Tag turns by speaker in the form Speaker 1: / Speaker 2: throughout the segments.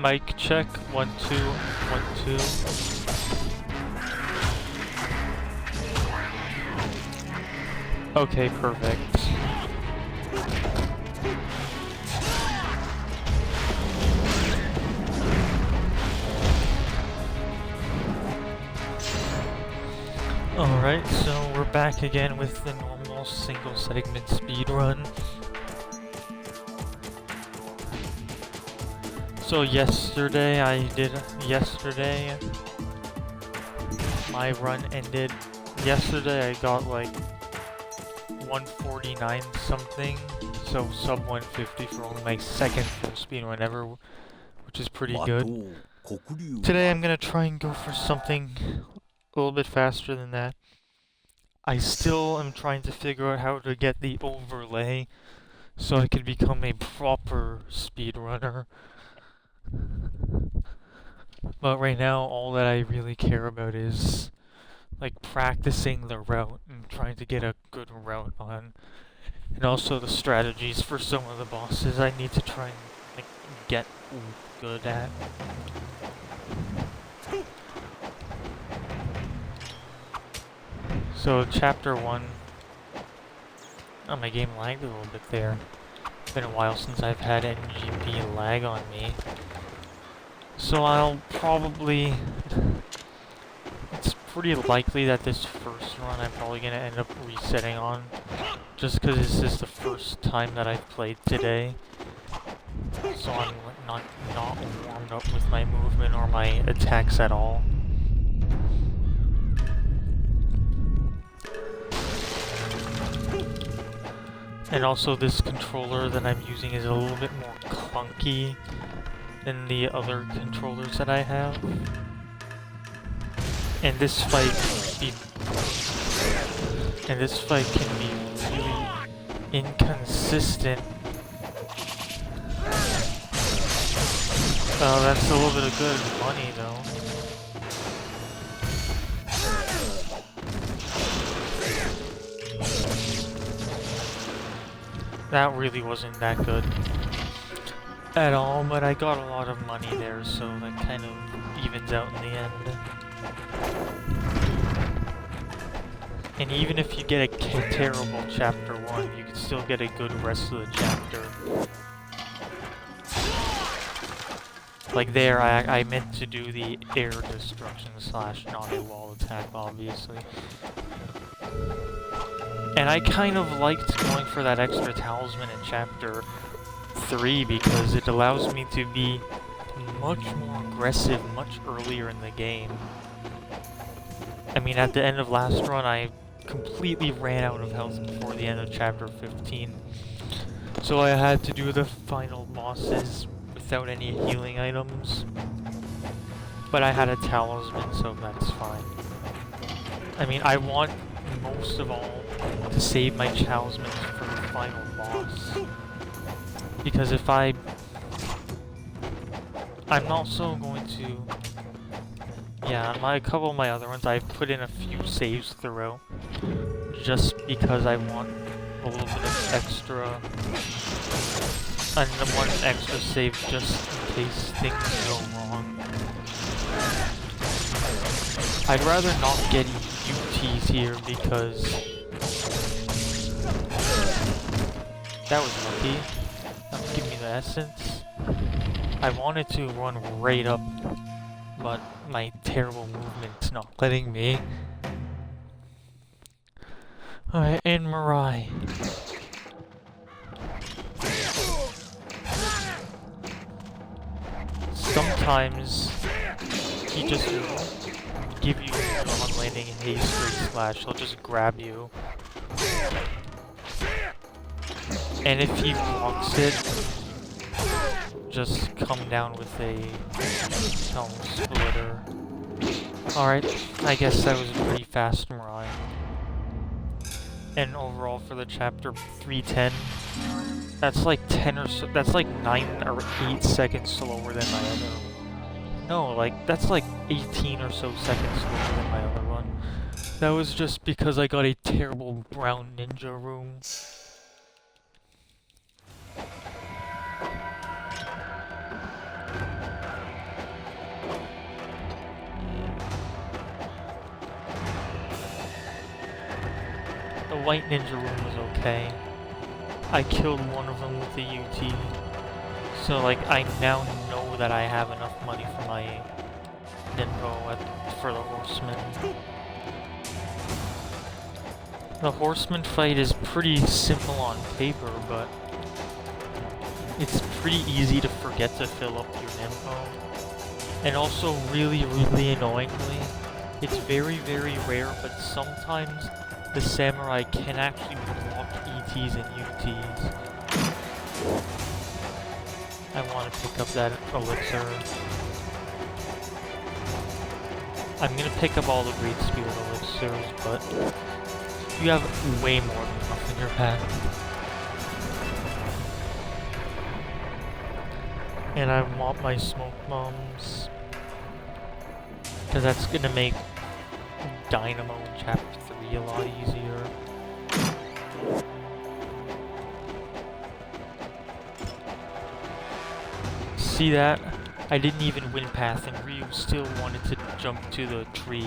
Speaker 1: Mic check, 1 2 1 2. Okay, perfect. Alright, so we're back again with the normal single segment speedrun. So yesterday, my run ended. Yesterday I got like 149 something, so sub 150 for only my second full speedrun ever, which is pretty good. Today I'm gonna try and go for something a little bit faster than that. I still am trying to figure out how to get the overlay so I can become a proper speedrunner. But right now all that I really care about is like practicing the route and trying to get a good route on. And also the strategies for some of the bosses I need to try and like get good at. So chapter 1. Oh, my game lagged a little bit there. It's been a while since I've had NGB lag on me. So I'll probably... It's pretty likely that this first run I'm probably going to end up resetting on. Just because this is the first time that I've played today. So I'm not warmed up with my movement or my attacks at all. And also this controller that I'm using is a little bit more clunky than the other controllers that I have. And this fight can be really inconsistent. Oh, that's a little bit of good money though. That really wasn't that good at all, but I got a lot of money there, so that kind of evens out in the end. And even if you get a terrible chapter 1, you can still get a good rest of the chapter. Like there, I meant to do the air destruction slash not a wall attack, obviously. And I kind of liked going for that extra talisman in chapter 3 because it allows me to be much more aggressive much earlier in the game. I mean, at the end of last run, I completely ran out of health before the end of chapter 15. So I had to do the final bosses without any healing items. But I had a talisman, so that's fine. I mean, I want most of all to save my talismans for the final boss. Because if I'm also going to... Yeah, a couple of my other ones, I've put in a few saves throughout. Just because I want a little bit of extra... one extra save just in case things go wrong. I'd rather not get UTs here because... That was lucky. That would give me the essence. I wanted to run right up, but my terrible movement's not letting me. Alright, and Mirai. Sometimes he just give you on landing and a straight slash, he'll just grab you. And if he blocks it, just come down with a helm splitter. Alright, I guess that was a pretty fast Mirai. And overall for the chapter 310, that's like 10 or so, that's like 9 or 8 seconds slower than my other. No, like, that's like 18 or so seconds slower than my other one. That was just because I got a terrible brown ninja room. white ninja room was okay. I killed one of them with the UT. So like, I now know that I have enough money for my Ninpo for the horseman. The horseman fight is pretty simple on paper, but it's pretty easy to forget to fill up your Ninpo. And also really, really annoyingly, it's very, very rare, but sometimes the samurai can actually block ETs and UTs. I want to pick up that elixir. I'm gonna pick up all the great spirit elixirs, but you have way more than enough in your pack. And I want my smoke bombs, because that's gonna make Dynamo in Chapter 3 a lot easier. See that? I didn't even win path and Ryu still wanted to jump to the tree.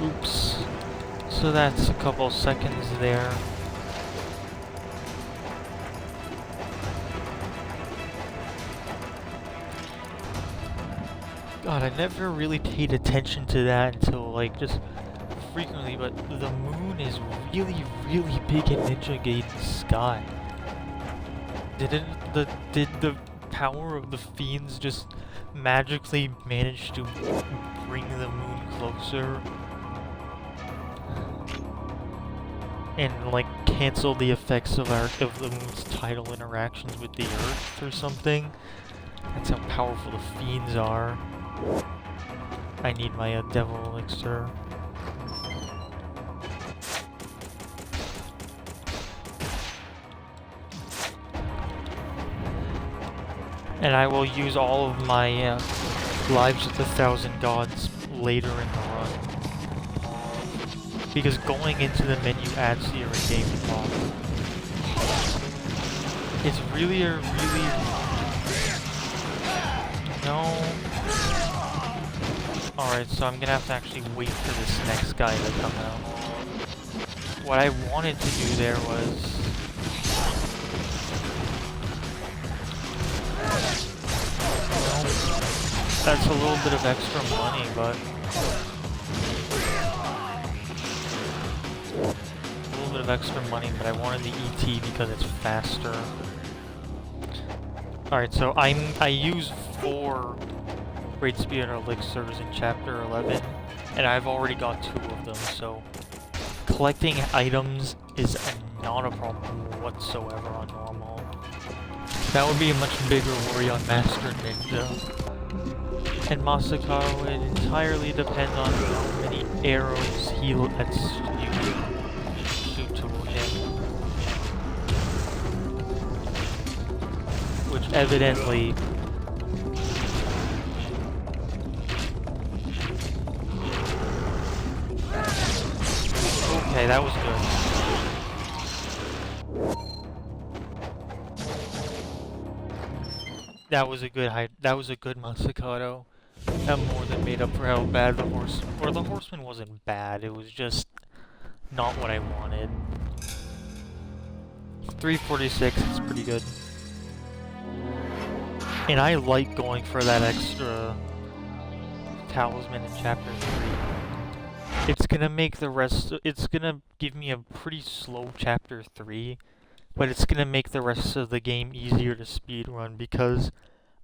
Speaker 1: Oops. So that's a couple seconds there. God, I never really paid attention to that until like just frequently, but the moon is really, really big in Ninja Gaiden's sky. Did the power of the fiends just magically manage to bring the moon closer? And like cancel the effects of the moon's tidal interactions with the earth or something? That's how powerful the fiends are. I need my devil elixir. And I will use all of my lives with 1,000 gods later in the run. Because going into the menu adds to your in-game clock. It's really a really... No... Alright, so I'm gonna have to actually wait for this next guy to come out. What I wanted to do there was... That's a little bit of extra money, but... A little bit of extra money, but I wanted the ET because it's faster. Alright, so I use 4 Great Spirit Elixirs in Chapter 11, and I've already got 2 of them, so... Collecting items is not a problem whatsoever on normal. That would be a much bigger worry on Master Ninja. And Masakaro would entirely depend on how many arrows he lets you shoot toward him. Which evidently... Okay, that was good. That was a good Masakado. That more than made up for how bad the horseman wasn't bad, it was just not what I wanted. 346 is pretty good. And I like going for that extra talisman in Chapter 3. It's gonna make the rest, it's gonna give me a pretty slow Chapter 3, but it's gonna make the rest of the game easier to speedrun because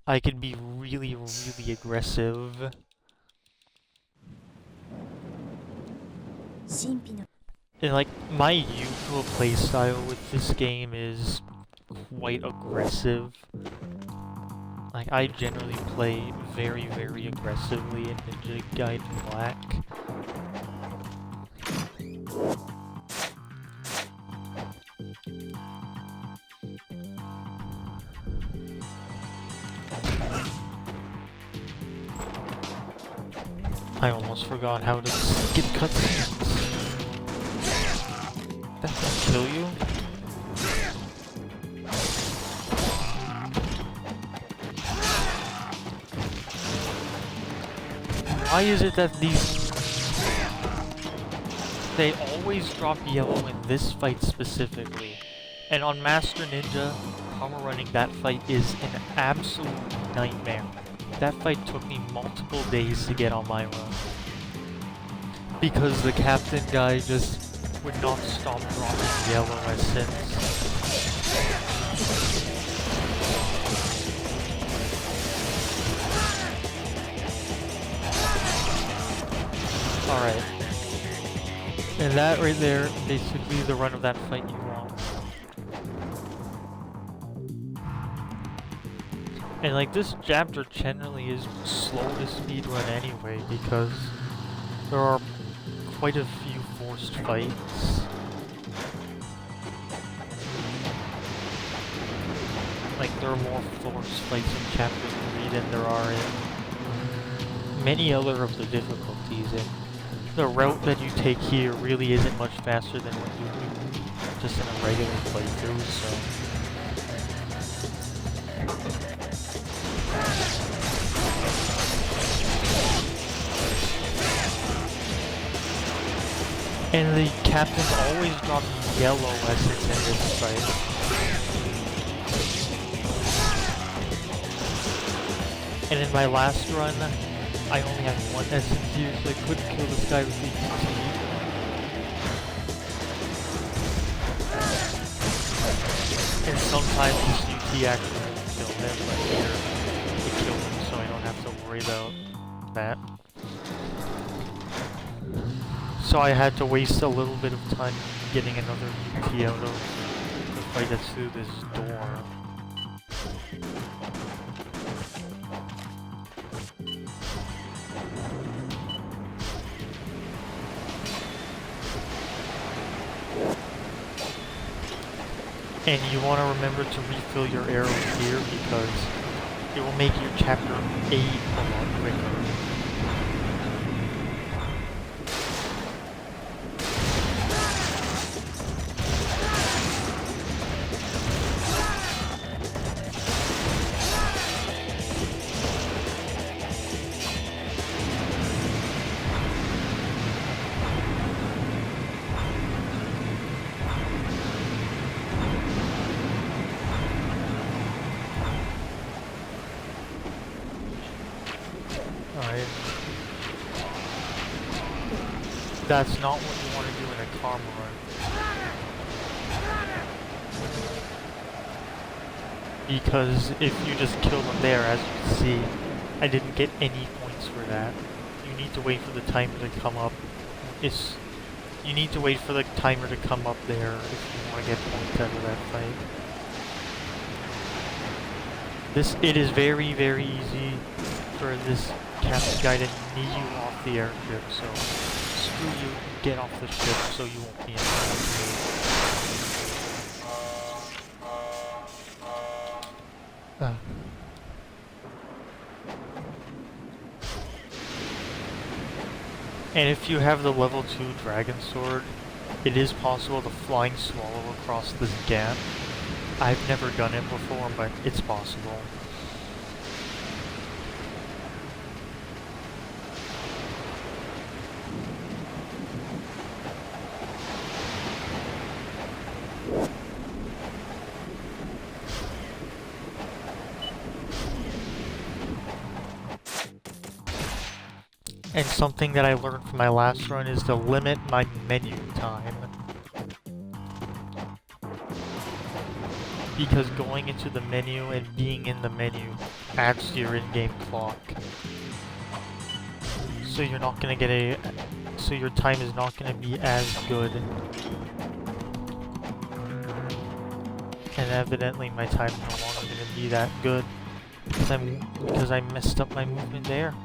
Speaker 1: I can be really, really aggressive. And like, my usual playstyle with this game is quite aggressive. Like, I generally play very, very aggressively in Ninja Gaiden Black. I almost forgot how to skip cutscenes. That won't kill you? why is it that they always drop yellow in this fight specifically? And on Master Ninja, power running that fight is an absolute nightmare. That fight took me multiple days to get on my run. Because the captain guy just would not stop dropping yellow essence. Alright. And that right there, basically the run of that fight you want. And like this chapter generally is slow to speedrun anyway because there are quite a few forced fights. Like there are more forced fights in chapter 3 than there are in many other of the difficulties, and the route that you take here really isn't much faster than what you do just in a regular playthrough, so... And the captain's always dropping yellow essence in this fight. And in my last run, I only had one essence here, so I couldn't kill this guy with the IGT. And sometimes this UT actually won't kill him, but here it killed him, so I don't have to worry about that. So I had to waste a little bit of time getting another UT out of the fight that's through this door. And you want to remember to refill your arrows here because it will make your chapter 8 a lot quicker. Alright. That's not what you want to do in a karma run. Because if you just kill them there, as you can see, I didn't get any points for that. You need to wait for the timer to come up. You need to wait for the timer to come up there if you want to get points out of that fight. It is very, very easy for this captain guy to knee you off the airship, so screw you, get off the ship so you won't be in trouble. And if you have the level 2 dragon sword, it is possible to flying swallow across this gap. I've never done it before, but it's possible. And something that I learned from my last run is to limit my menu time. Because going into the menu and being in the menu adds to your in-game clock. So you're not gonna get so your time is not gonna be as good. And evidently my time is no longer gonna be that good. Because I messed up my movement there.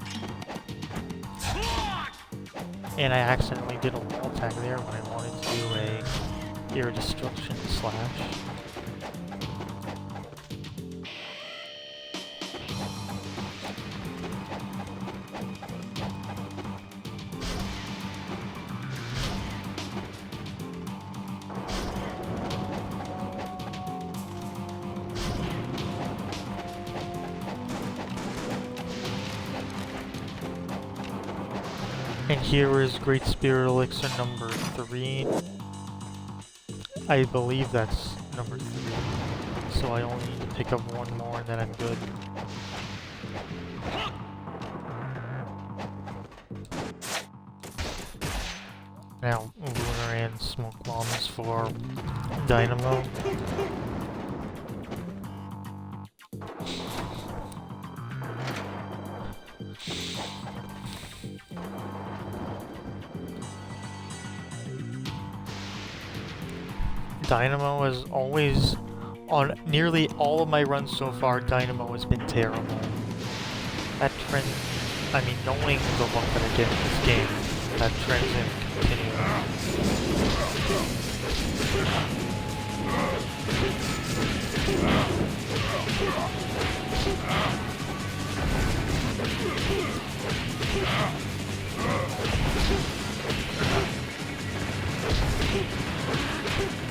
Speaker 1: And I accidentally did a wall attack there when I wanted to do a air destruction slash. And here is Great Spirit Elixir number 3. I believe that's number 3. So I only need to pick up one more and then I'm good. Now, Lunar and Smoke Bombs for Dynamo. Dynamo has always, on nearly all of my runs so far, Dynamo has been terrible. That trend, I mean, knowing the luck that I get in this game, that trend's gonna continue.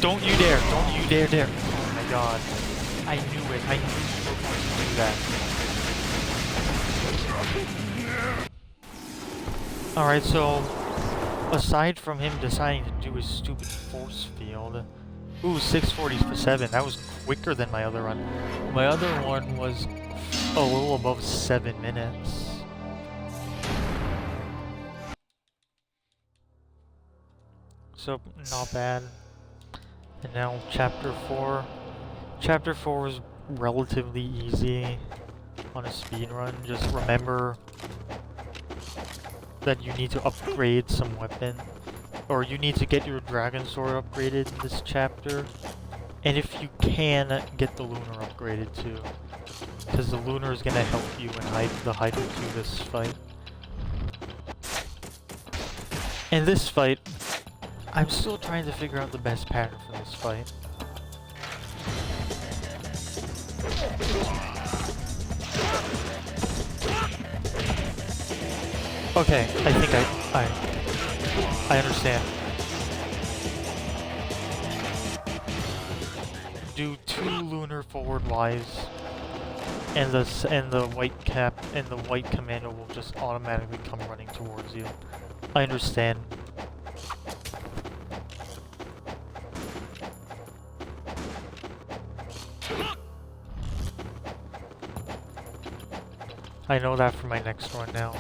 Speaker 1: Don't you dare! Don't you dare! Oh my god. I knew it. I knew you were going to do that. Alright, so aside from him deciding to do his stupid force field... Ooh, 640s for 7. That was quicker than my other run. My other one was a little above 7 minutes. So, not bad. And now Chapter 4. Chapter 4 is relatively easy on a speedrun. Just remember that you need to upgrade some weapon. Or you need to get your Dragon Sword upgraded in this chapter. And if you can, get the Lunar upgraded too. Because the Lunar is going to help you in the Hydra 2 this fight. In this fight, I'm still trying to figure out the best pattern for this fight. Okay, I think I understand. Do 2 lunar forward Ys, and the white cap and the white commando will just automatically come running towards you. I understand. I know that for my next one now.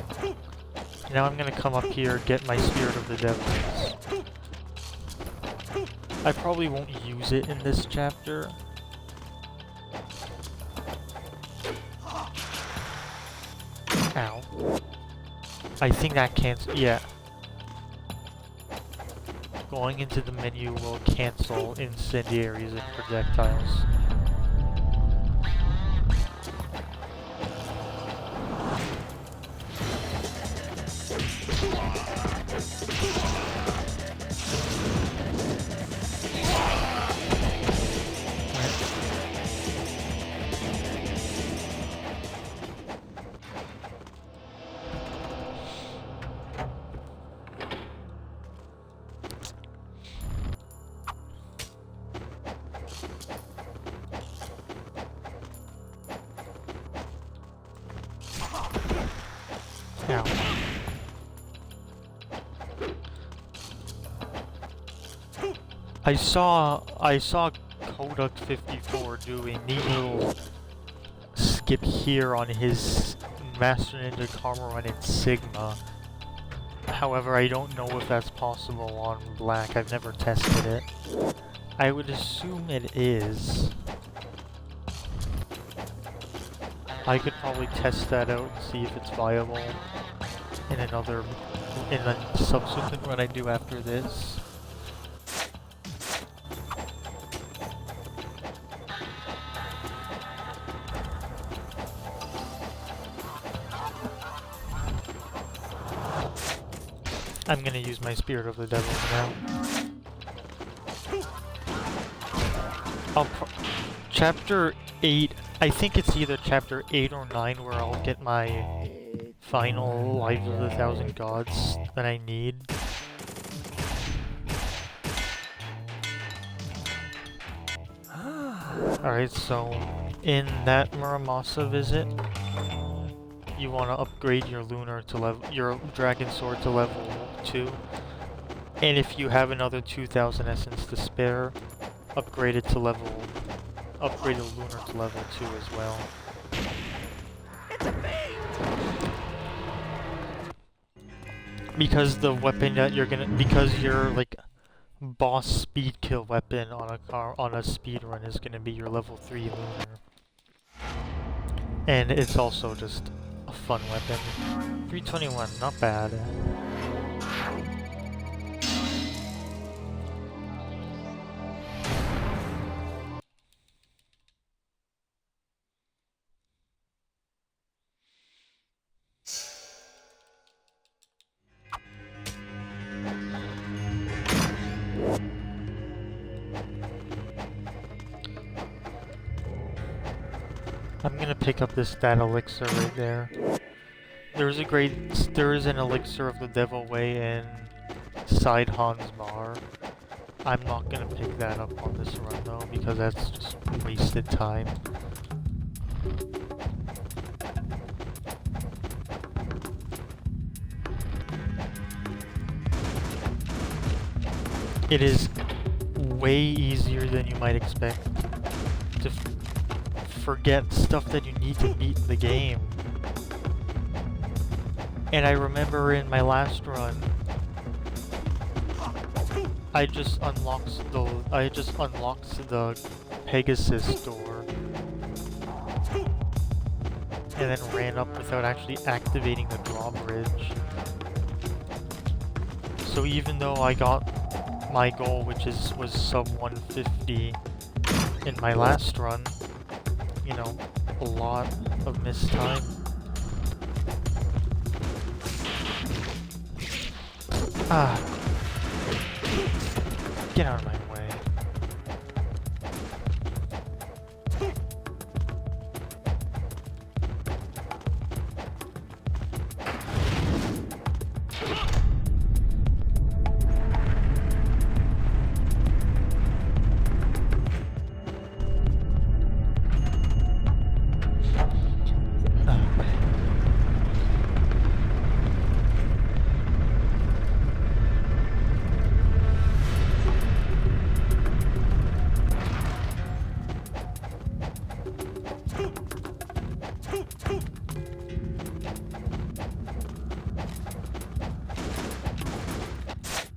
Speaker 1: Now I'm gonna come up here, get my Spirit of the Devils. I probably won't use it in this chapter. Ow. I think that cancels. Yeah. Going into the menu will cancel incendiaries and projectiles. Ow. I saw Kodak 54 do a neat little skip here on his Master Ninja Karma run in Sigma. However, I don't know if that's possible on Black. I've never tested it. I would assume it is. I could probably test that out and see if it's viable in a subsequent run I do after this. I'm gonna use my Spirit of the Devil now. Chapter 8, I think it's either Chapter 8 or 9 where I'll get my final Lives of the Thousand Gods that I need. Alright, so in that Muramasa visit, you want to upgrade your lunar to your dragon sword to level 2. And if you have another 2,000 essence to spare, upgrade the lunar to level 2 as well. Because the weapon that because your like boss speed kill weapon on a speed run is gonna be your level 3 lunar. And it's also just a fun weapon. 321, not bad. I'm gonna pick up this that elixir right there. There is an elixir of the Devil Way in Side Han's bar. I'm not gonna pick that up on this run though, because that's just wasted time. It is way easier than you might expect to forget stuff that you need to beat the game. And I remember in my last run, I just unlocked the Pegasus door and then ran up without actually activating the drawbridge. So even though I got my goal, which was sub 150 in my last run, you know, a lot of missed time. Get out of my way.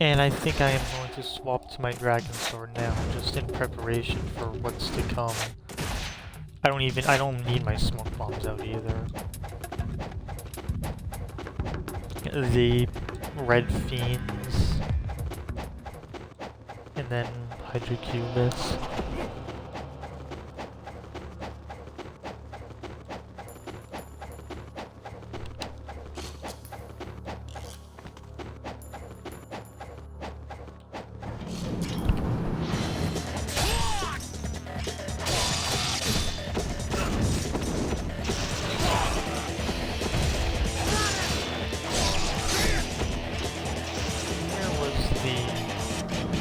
Speaker 1: And I think I am going to swap to my dragon sword now, just in preparation for what's to come. I don't need my smoke bombs out either. The red fiends, and then Hydrocubus.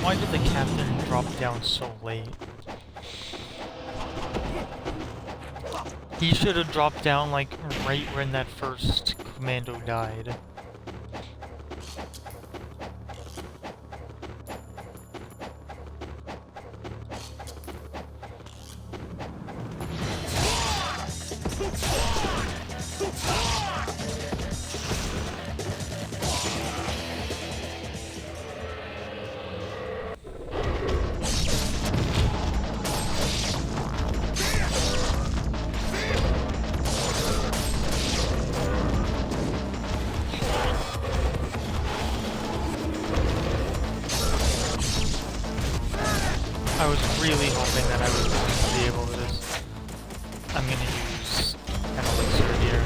Speaker 1: Why did the captain drop down so late? He should have dropped down like right when that first commando died. I was really hoping that I was going to be able to just... I'm going to use an elixir here.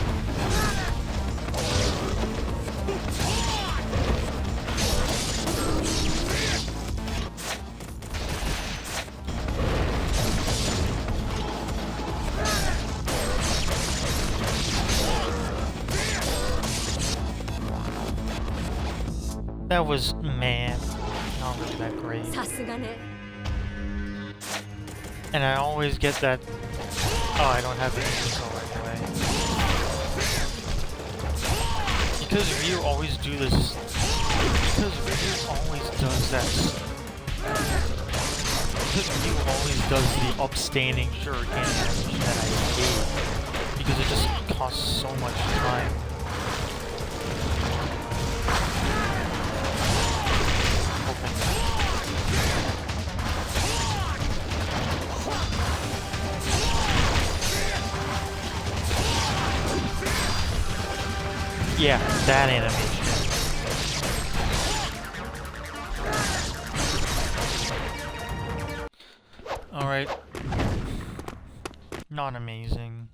Speaker 1: That was, man, not really that great. And I always get that... Oh, I don't have the control anyway. Because Ryu always do this. Because Ryu always does that. Because Ryu always does the upstanding shuriken animation that I hate. Because it just costs so much time. Yeah, that animation. Alright. Not amazing.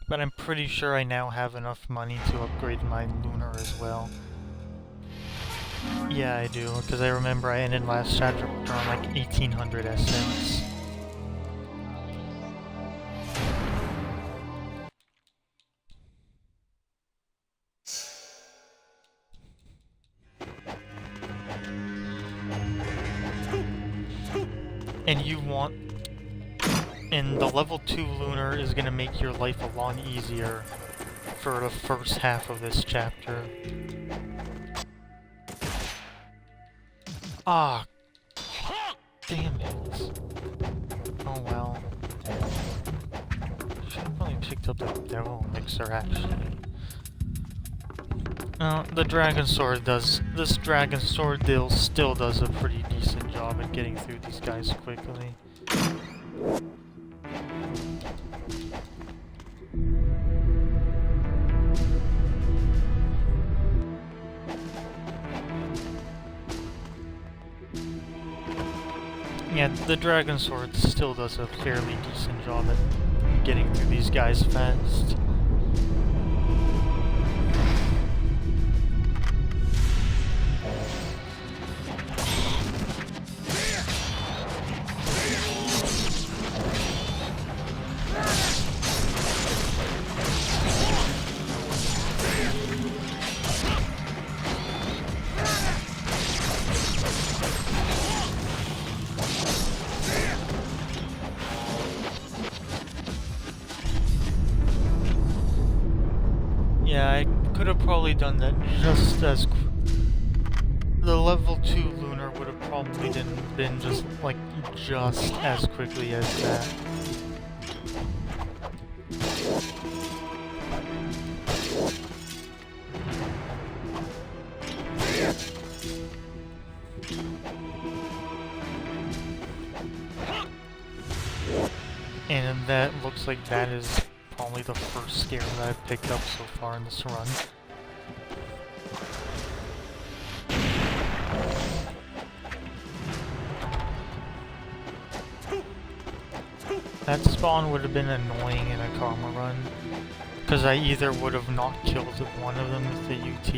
Speaker 1: But I'm pretty sure I now have enough money to upgrade my lunar as well. Yeah, I do, because I remember I ended last chapter around like 1800 essence. And you want... And the level 2 lunar is gonna make your life a lot easier for the first half of this chapter. Ah! Damn it. Oh well. Should've probably picked up the devil mixer actually. The dragon sword does... This dragon sword deal still does a pretty decent job at getting through these guys quickly. Yeah, the dragon sword still does a fairly decent job at getting through these guys fast. Yeah, I could have probably done that just as... The level 2 lunar would have probably been just, like, just as quickly as that. And that looks like that is probably the first scare that I've picked up so far in this run. That spawn would have been annoying in a karma run, because I either would have not killed one of them with the UT,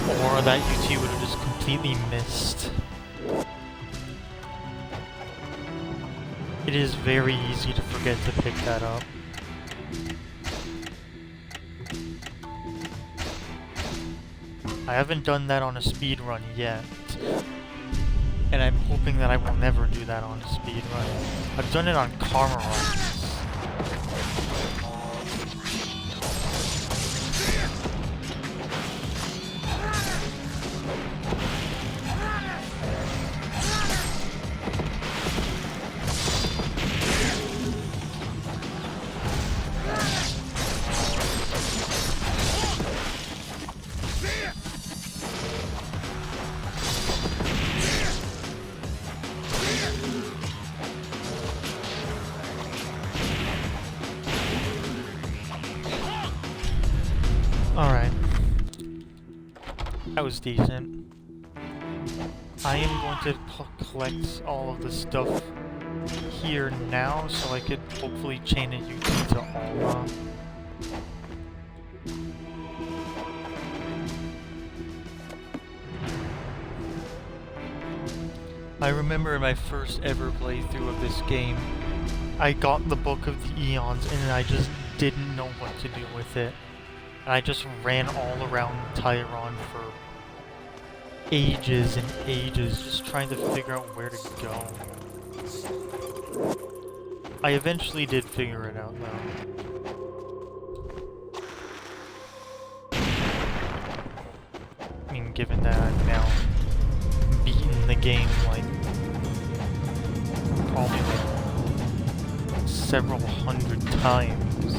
Speaker 1: or that UT would have just completely missed. It is very easy to forget to pick that up. I haven't done that on a speed run yet, and I'm hoping that I will never do that on a speed run. I've done it on karma runs. Alright. That was decent. I am going to collect all of the stuff here now, so I could hopefully chain a UT to Alma. I remember in my first ever playthrough of this game, I got the Book of the Eons and I just didn't know what to do with it. And I just ran all around Tyron for ages and ages, just trying to figure out where to go. I eventually did figure it out, though. given that I've now beaten the game like probably like several hundred times.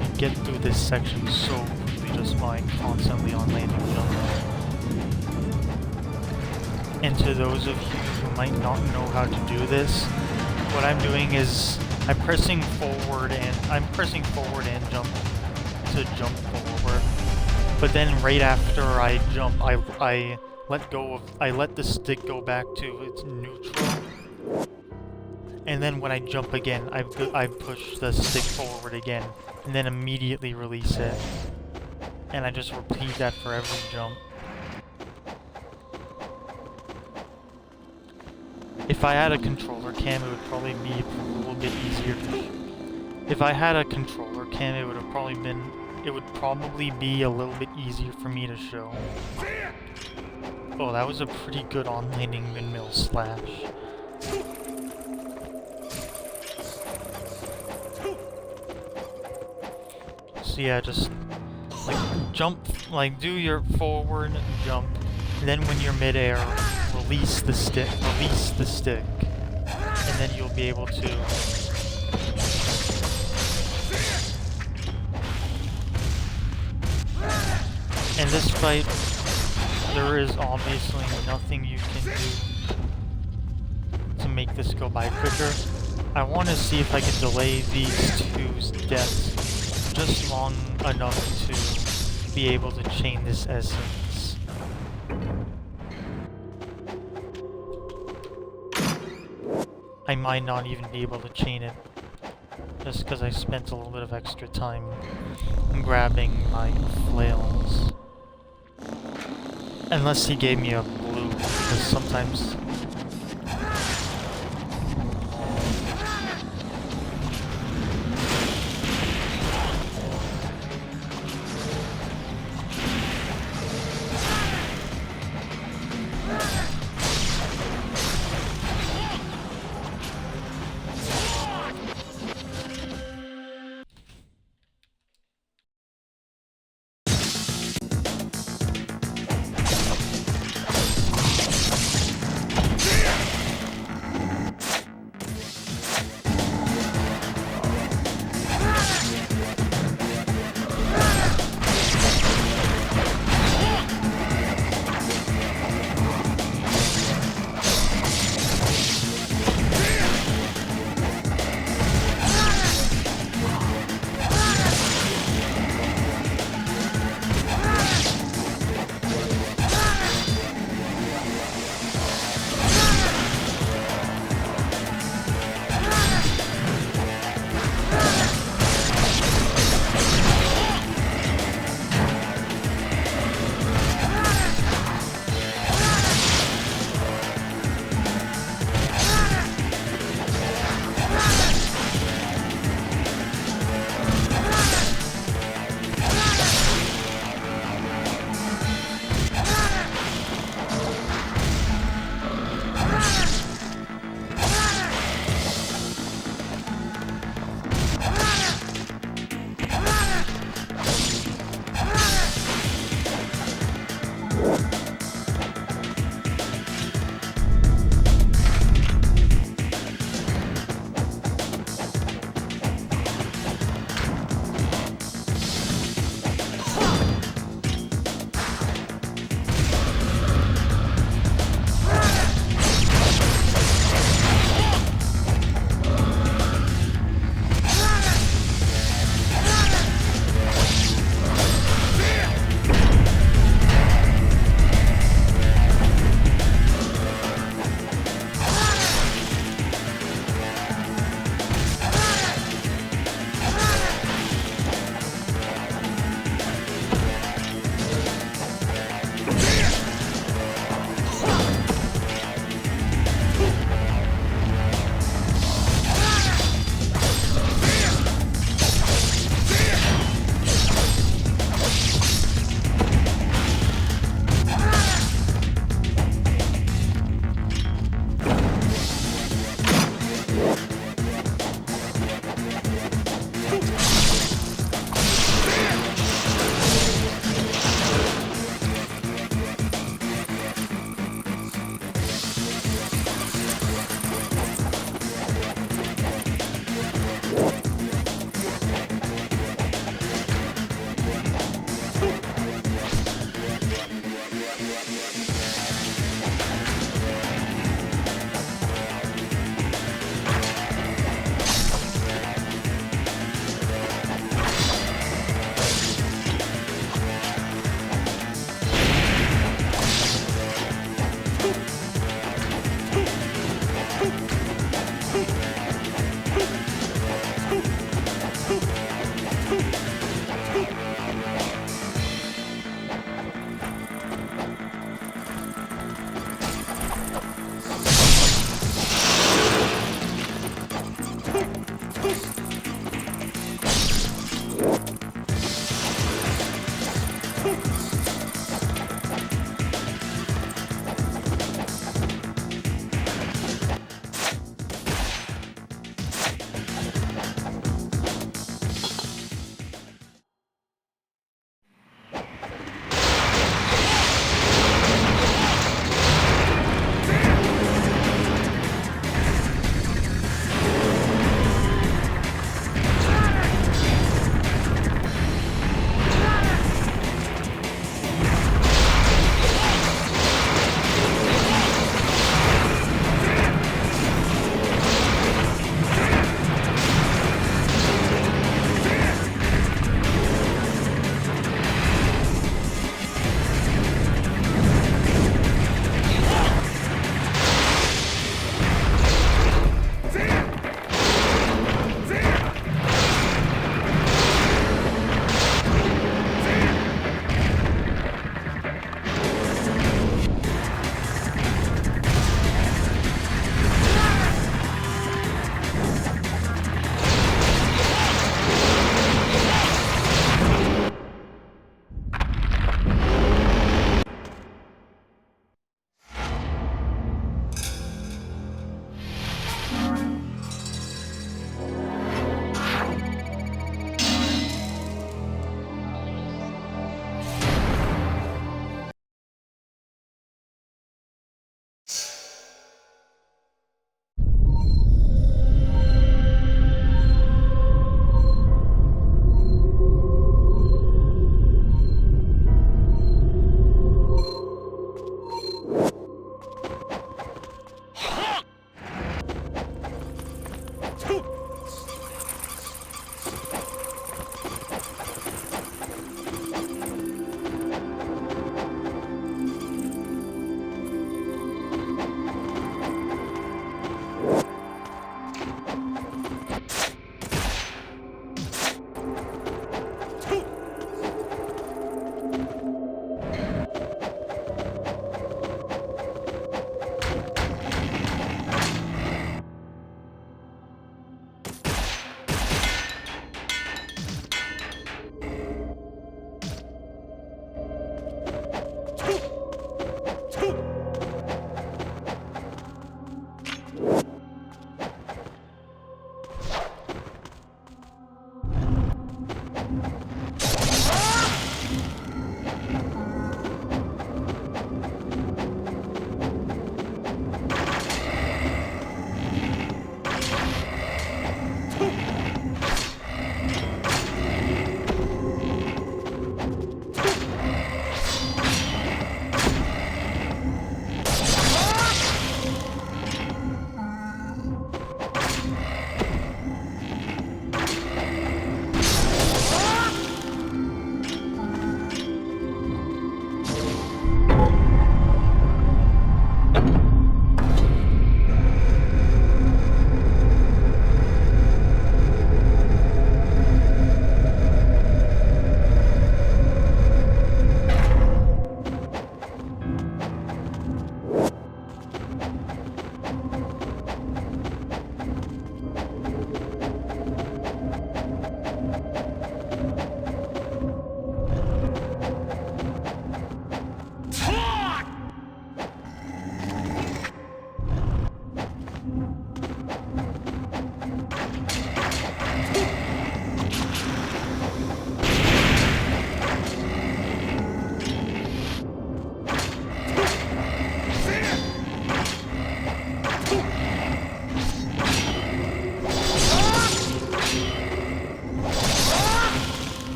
Speaker 1: I get through this section so quickly just by constantly on landing jumps. And to those of you who might not know how to do this, what I'm doing is I'm pressing forward and jump to jump forward. But then right after I jump, I let the stick go back to its neutral. And then when I jump again, I push the stick forward again, and then immediately release it. And I just repeat that for every jump. If I had a controller cam, it would probably be a little bit easier to If I had a controller cam, it would probably be a little bit easier for me to show. Oh, that was a pretty good on-landing windmill slash. So yeah, just like jump, like do your forward jump, and then when you're mid-air, release the stick, and then you'll be able to in this fight, there is obviously nothing you can do to make this go by quicker. I want to see if I can delay these two's deaths just long enough to be able to chain this essence. I might not even be able to chain it, just because I spent a little bit of extra time grabbing my flails. Unless he gave me a blue, because sometimes...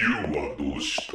Speaker 2: ユウはどうした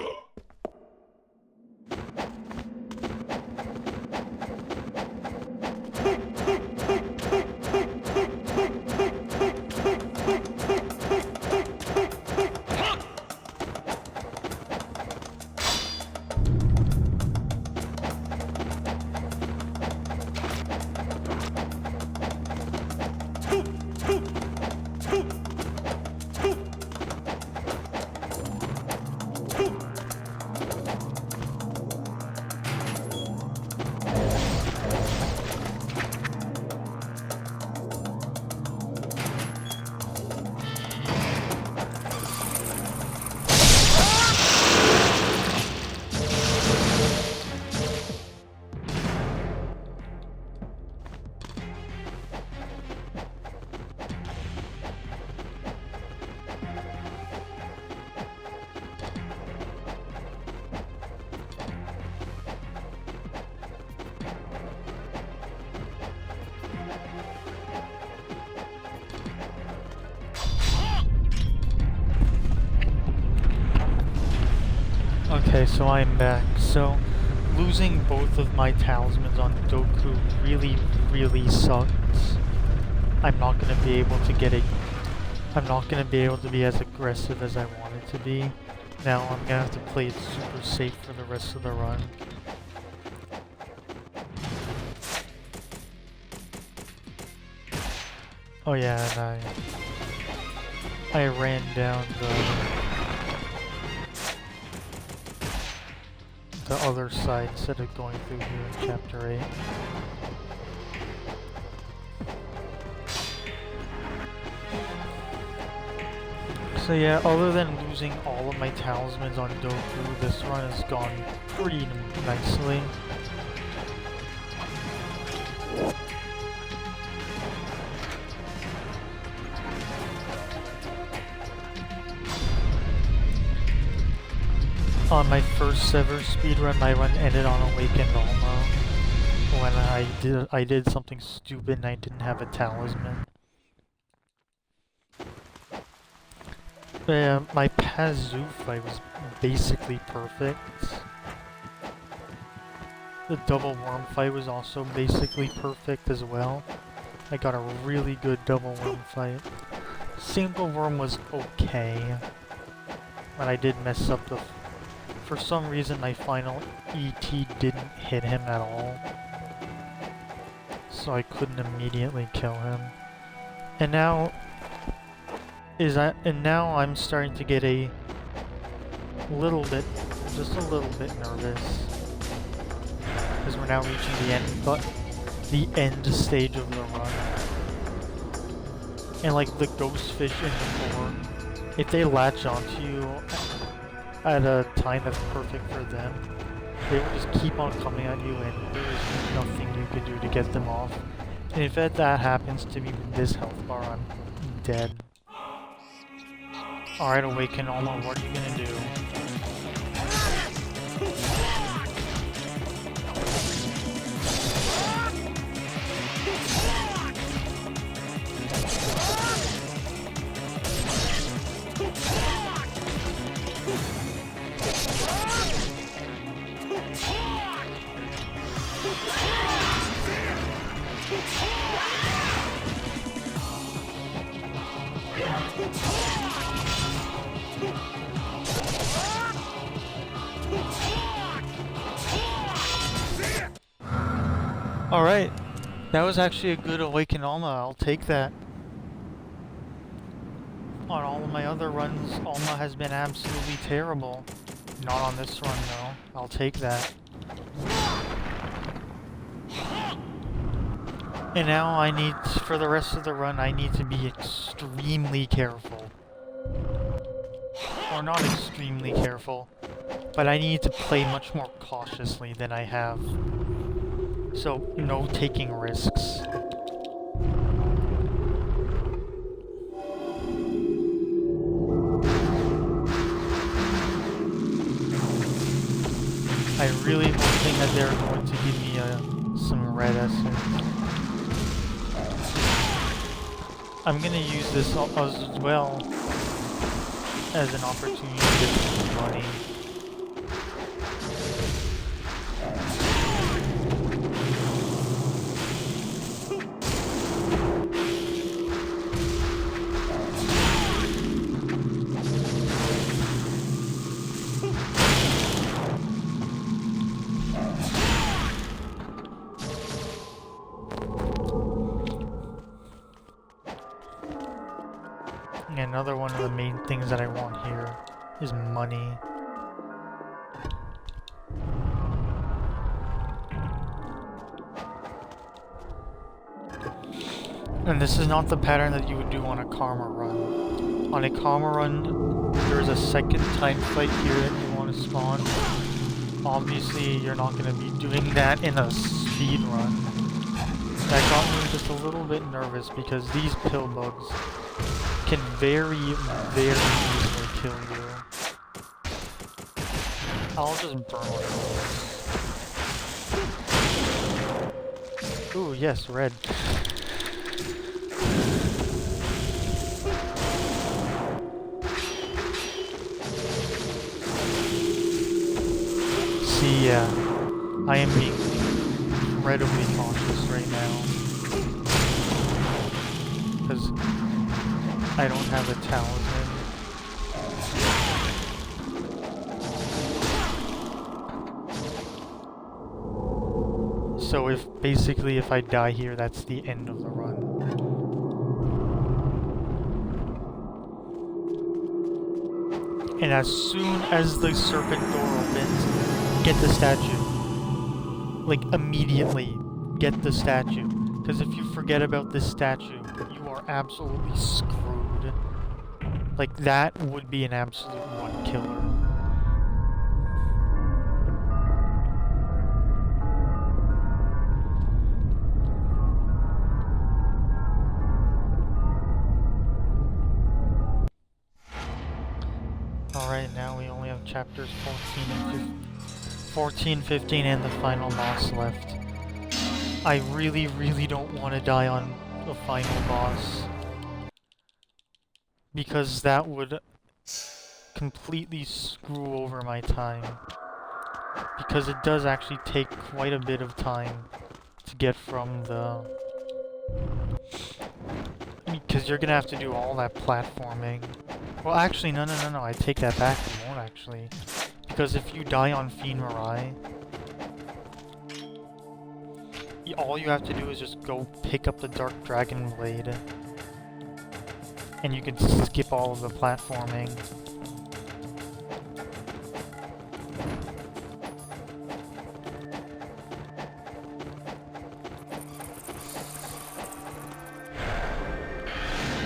Speaker 2: ？Okay,
Speaker 1: so I'm back. So, losing both of my talismans on Doku really sucks. I'm not gonna be able to be as aggressive as I wanted to be. Now I'm gonna have to play it super safe for the rest of the run. Oh yeah, and I ran down the other side instead of going through here in Chapter 8. So yeah, other than losing all of my talismans on Doku, this run has gone pretty nicely. On my first ever speedrun, my run ended on Awakened Alma when I did something stupid and I didn't have a talisman. My Pazu fight was basically perfect. The double worm fight was also basically perfect as well. I got a really good double worm fight. Single worm was okay, but I did mess up the... For some reason my final ET didn't hit him at all, so I couldn't immediately kill him. And now I'm starting to get a little bit, just a little bit nervous, because we're now reaching the end stage of the run. And like the ghost fish in the core, if they latch onto you at a time that's perfect for them, they will just keep on coming at you and there's nothing you can do to get them off. And if that happens to me with this health bar, I'm dead. Alright, Awaken Alma, what are you gonna do? Alright, that was actually a good Awaken Alma, I'll take that. On all of my other runs, Alma has been absolutely terrible. Not on this run though, I'll take that. And now I need, for the rest of the run, I need to be extremely careful. Or not extremely careful, but I need to play much more cautiously than I have. So, no taking risks. I really hoping that they're going to give me some red essence. I'm gonna use this as well as an opportunity to money. Another one of the main things that I want here is money. And this is not the pattern that you would do on a karma run. On a karma run, there's a second time fight here that you want to spawn. Obviously, you're not going to be doing that in a speed run. That got me just a little bit nervous because these pill bugs can very, very easily kill you. I'll just burn one of those. Ooh, yes, red. See, yeah, I am being incredibly cautious right now. Because I don't have a talisman. So basically if I die here, that's the end of the run. And as soon as the serpent door opens, get the statue. Like, immediately, get the statue. Because if you forget about this statue, you are absolutely screwed. Like, that would be an absolute one killer. Alright, now we only have chapters 14, 15, and the final boss left. I really, really don't want to die on the final boss. Because that would completely screw over my time. Because it does actually take quite a bit of time to get from the... Because you're gonna have to do all that platforming. Well, actually, no, I take that back. You won't actually. Because if you die on Fiend Mirai, all you have to do is just go pick up the Dark Dragon Blade. And you can skip all of the platforming.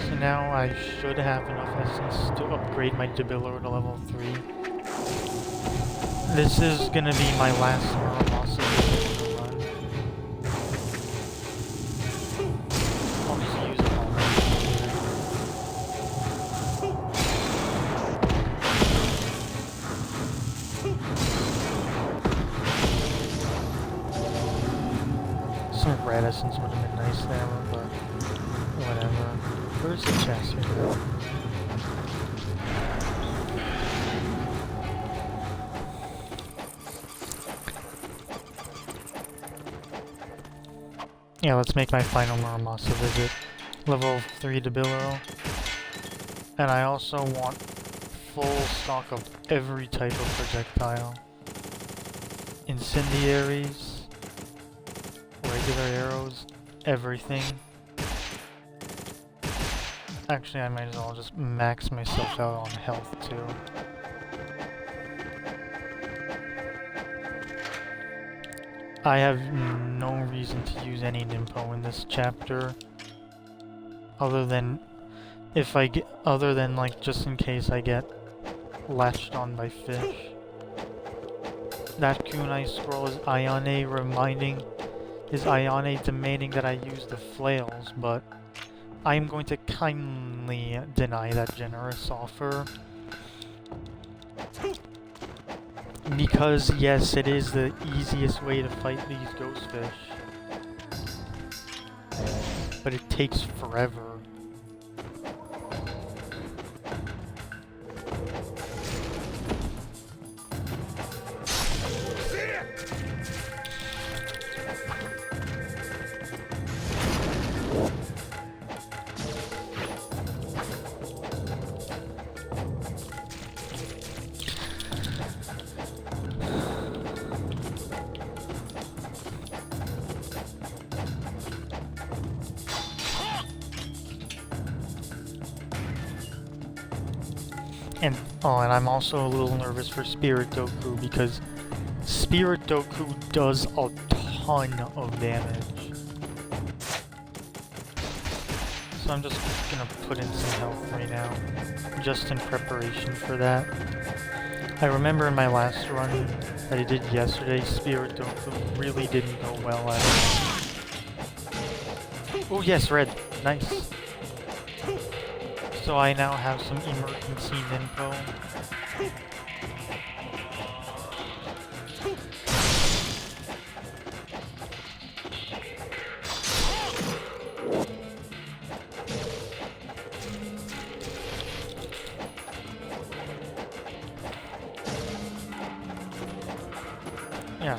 Speaker 1: So now I should have enough essence to upgrade my Debillo to level 3. This is gonna be my last Muramasa run. I'll just use it all. Some red essence would have been nice there, but whatever. Where's the chest here? Yeah, let's make my final Muramasa visit. Level 3 Debillo. And I also want full stock of every type of projectile. Incendiaries, regular arrows, everything. Actually, I might as well just max myself out on health too. I have no reason to use any Nympho in this chapter, other than like just in case I get latched on by fish. That kunai scroll is Ayane demanding that I use the flails, but I am going to kindly deny that generous offer. Because, yes, it is the easiest way to fight these ghost fish. But it takes forever. And and I'm also a little nervous for Spirit Doku because Spirit Doku does a ton of damage. So I'm just gonna put in some health right now, just in preparation for that. I remember in my last run that I did yesterday, Spirit Doku really didn't go well at all. Oh yes, red. Nice. So I now have some emergency Ninpo. Yeah,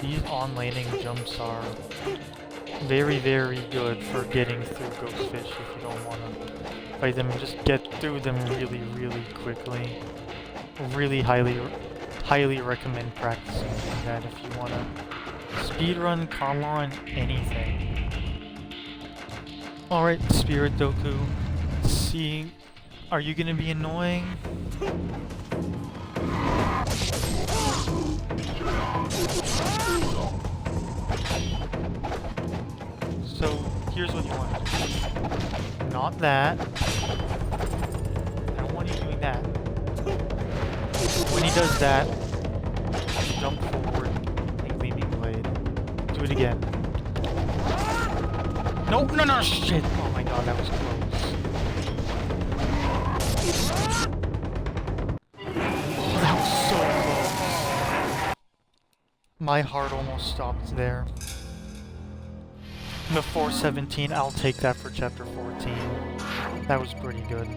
Speaker 1: these on-landing jumps are very, very good for getting through Ghostfish if you don't want to fight them. Just get through them really, really quickly. Really highly recommend practicing that if you want to speedrun Kamon anything. Alright, Spirit Doku. Let's see, are you gonna be annoying? So, here's what you want to do. Not that. I don't want you doing that. When he does that, jump forward and gleaming blade. Do it again. Nope, no, shit! Oh my god, that was close. Oh, that was so close. My heart almost stopped there. The 417, I'll take that for chapter 14. That was pretty good.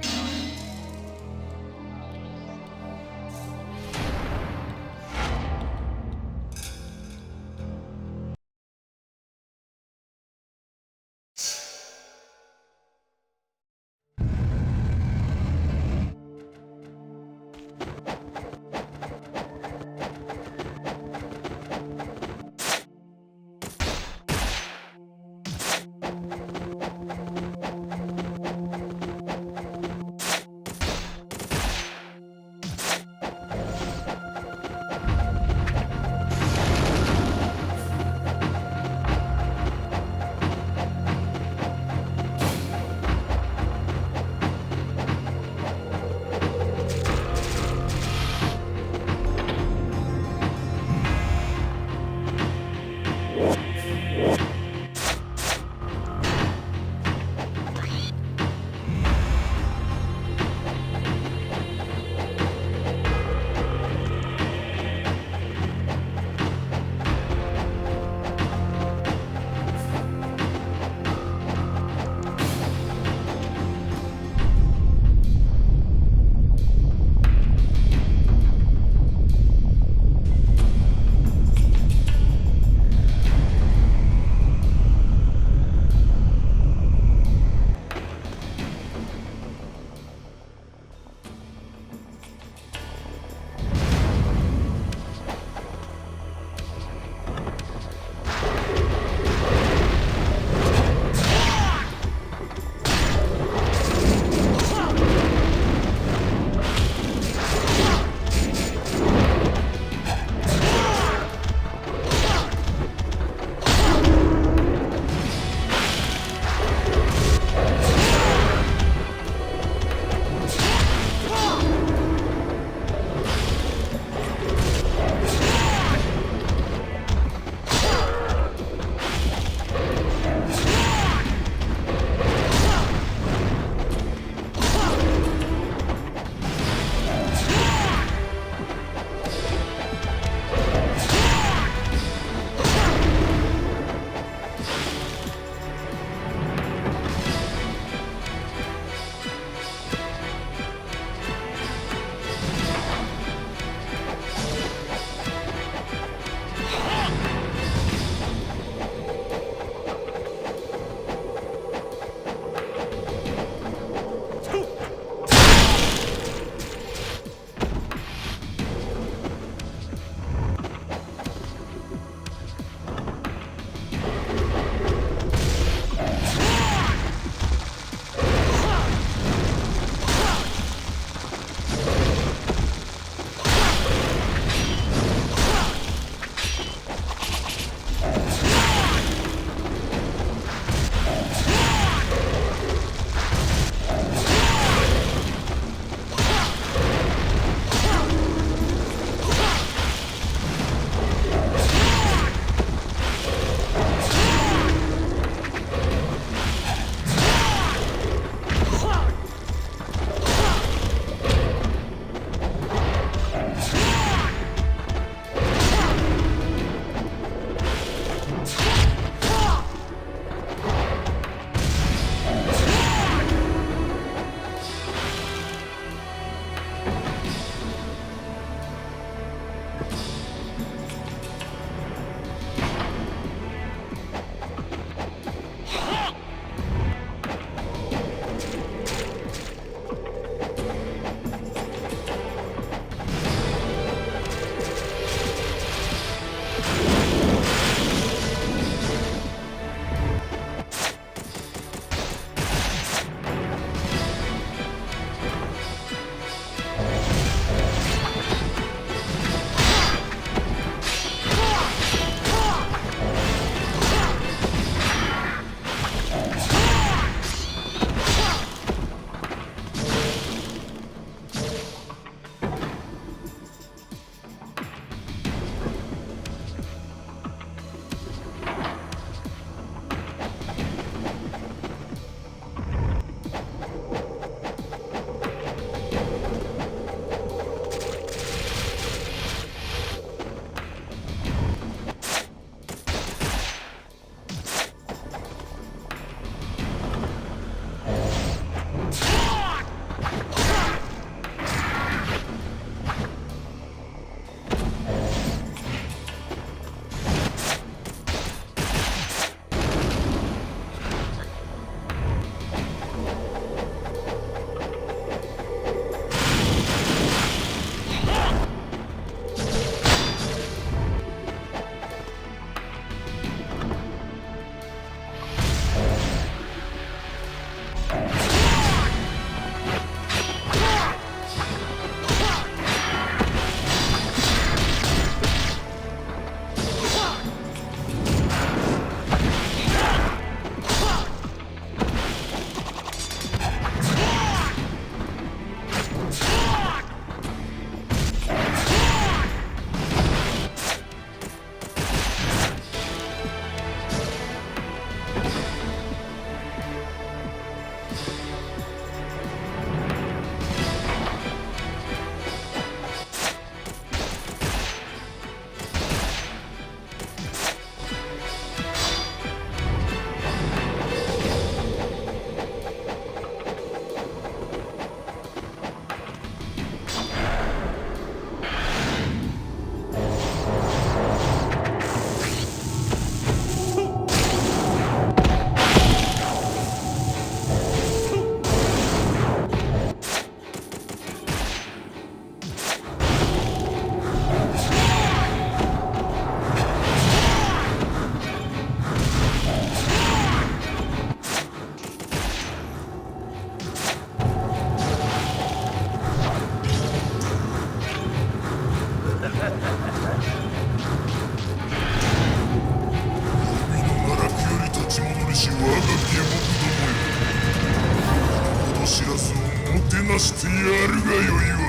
Speaker 2: もてなしてやるがよいわ。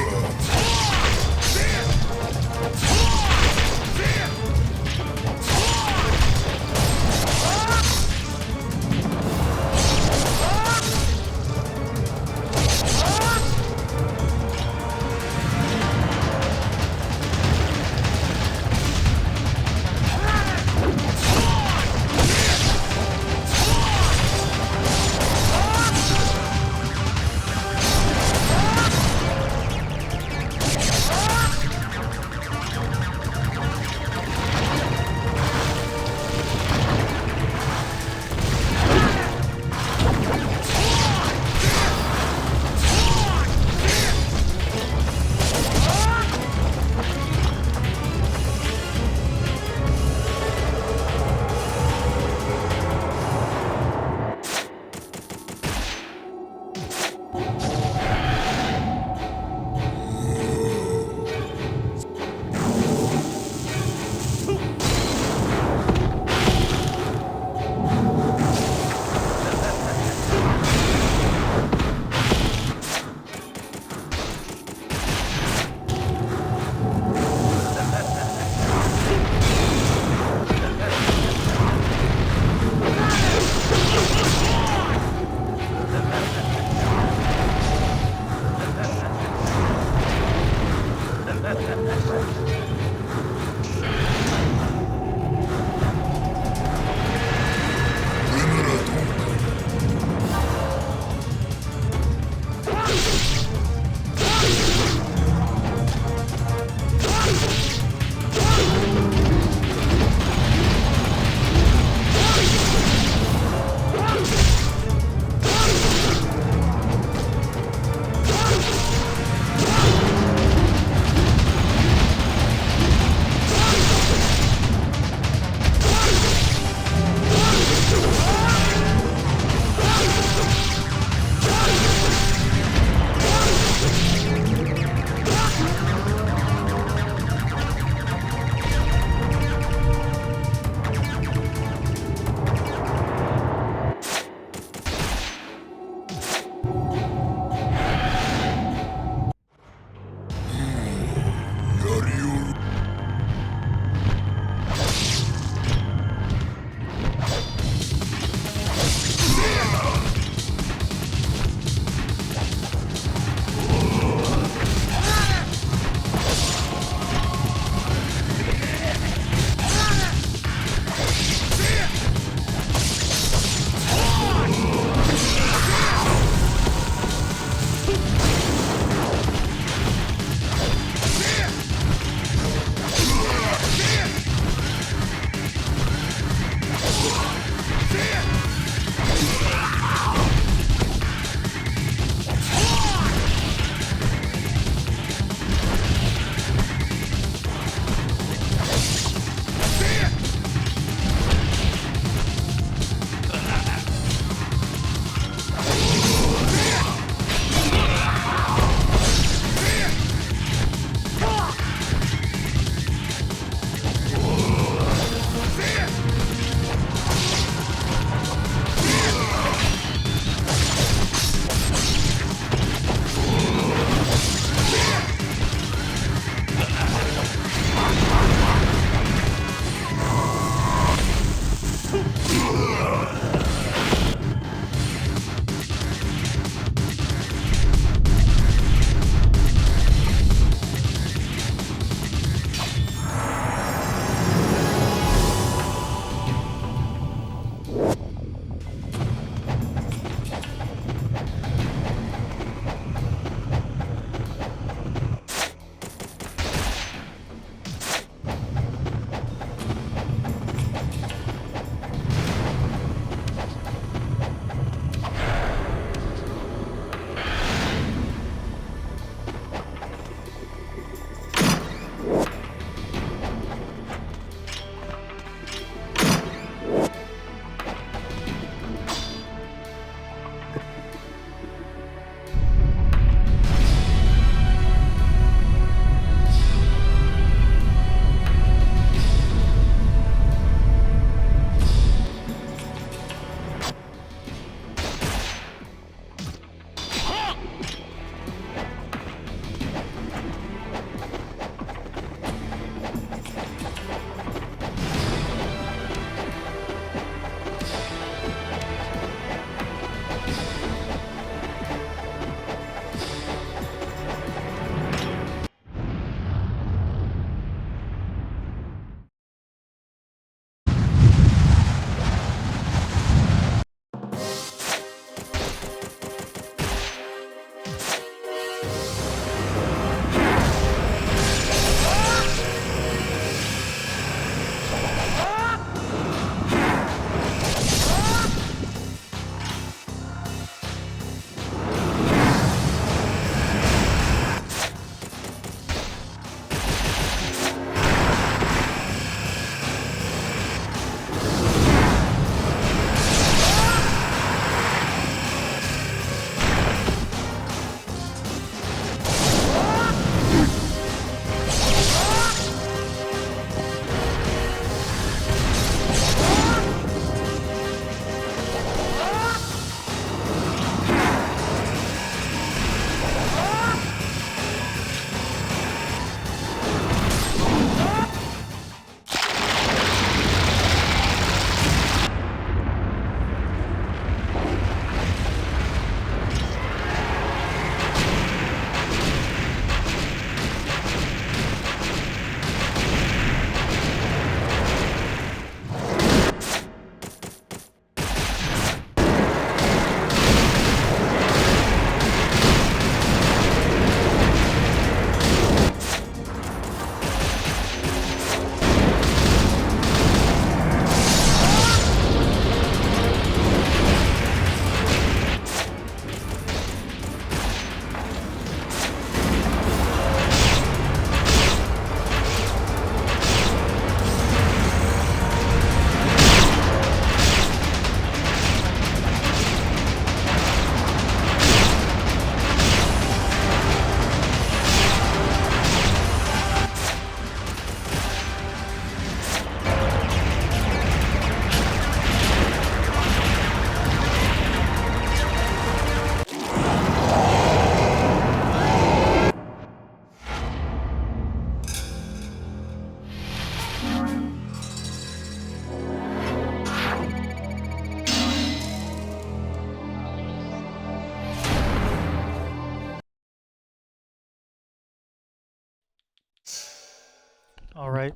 Speaker 1: Alright.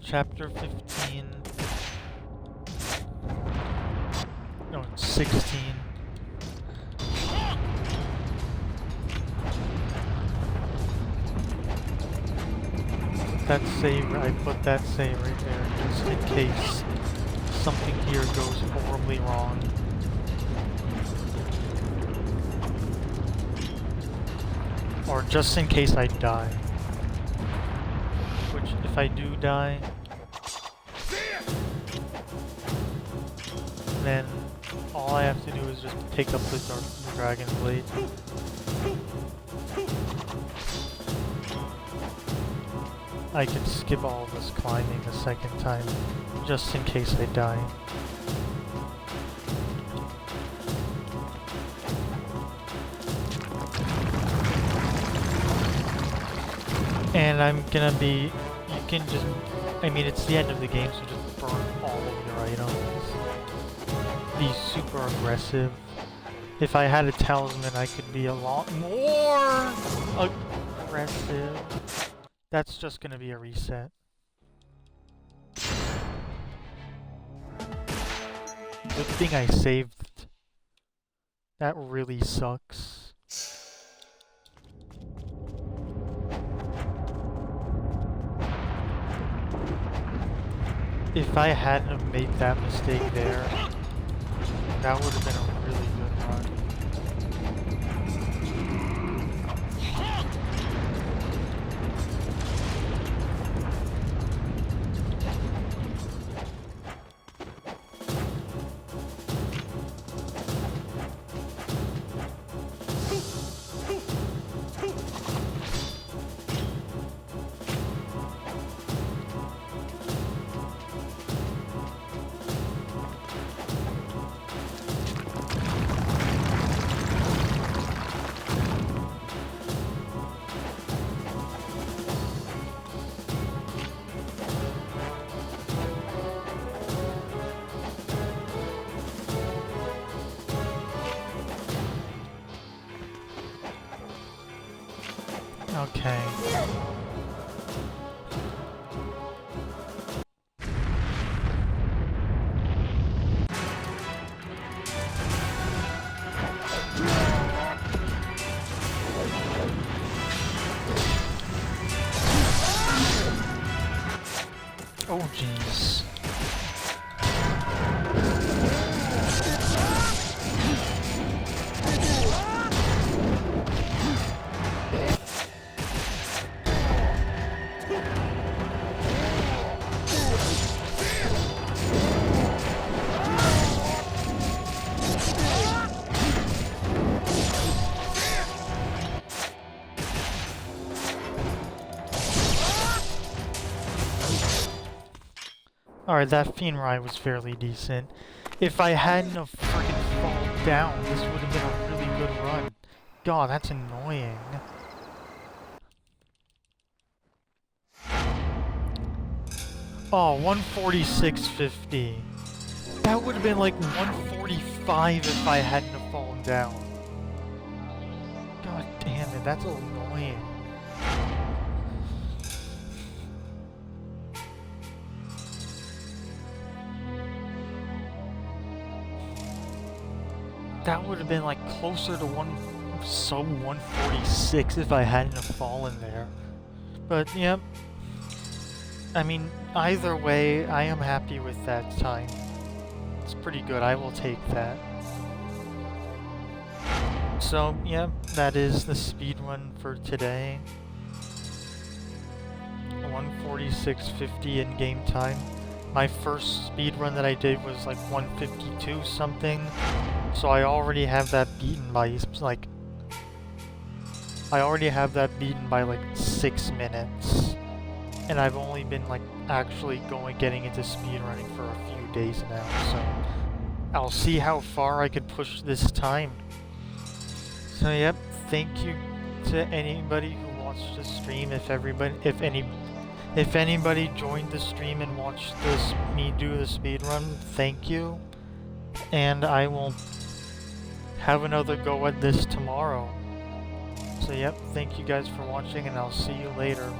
Speaker 1: Chapter 15. No, it's 16. That save, I put that save right there just in case something here goes horribly wrong. Or just in case I die. Which, if I do die, then all I have to do is just pick up the Dragon Blade. I can skip all of this climbing a second time, just in case I die. And I'm gonna be, you can just, I mean it's the end of the game, so just burn all of your items. Be super aggressive. If I had a talisman, I could be a lot more aggressive. That's just gonna be a reset. Good thing I saved. That really sucks. If I hadn't have made that mistake there, that would have been a really good run. Okay. Oh jeez. Alright, that Fiend ride was fairly decent. If I hadn't have freaking fallen down, this would have been a really good run. God, that's annoying. Oh, 146.50. That would have been like 145 if I hadn't have fallen down. God damn it, that's annoying. That would have been like closer to sub 146 if I hadn't have fallen there. But yep. I mean, either way, I am happy with that time. It's pretty good, I will take that. So, yeah, that is the speedrun for today. 146.50 in game time. My first speedrun that I did was like 152 something. So I already have that beaten by like... I already have that beaten by like 6 minutes. And I've only been like actually getting into speedrunning for a few days now, so... I'll see how far I could push this time. So yep, thank you to anybody who watched the stream. If anybody joined the stream and watched me do the speedrun, thank you. And I will have another go at this tomorrow. So yep, thank you guys for watching and I'll see you later.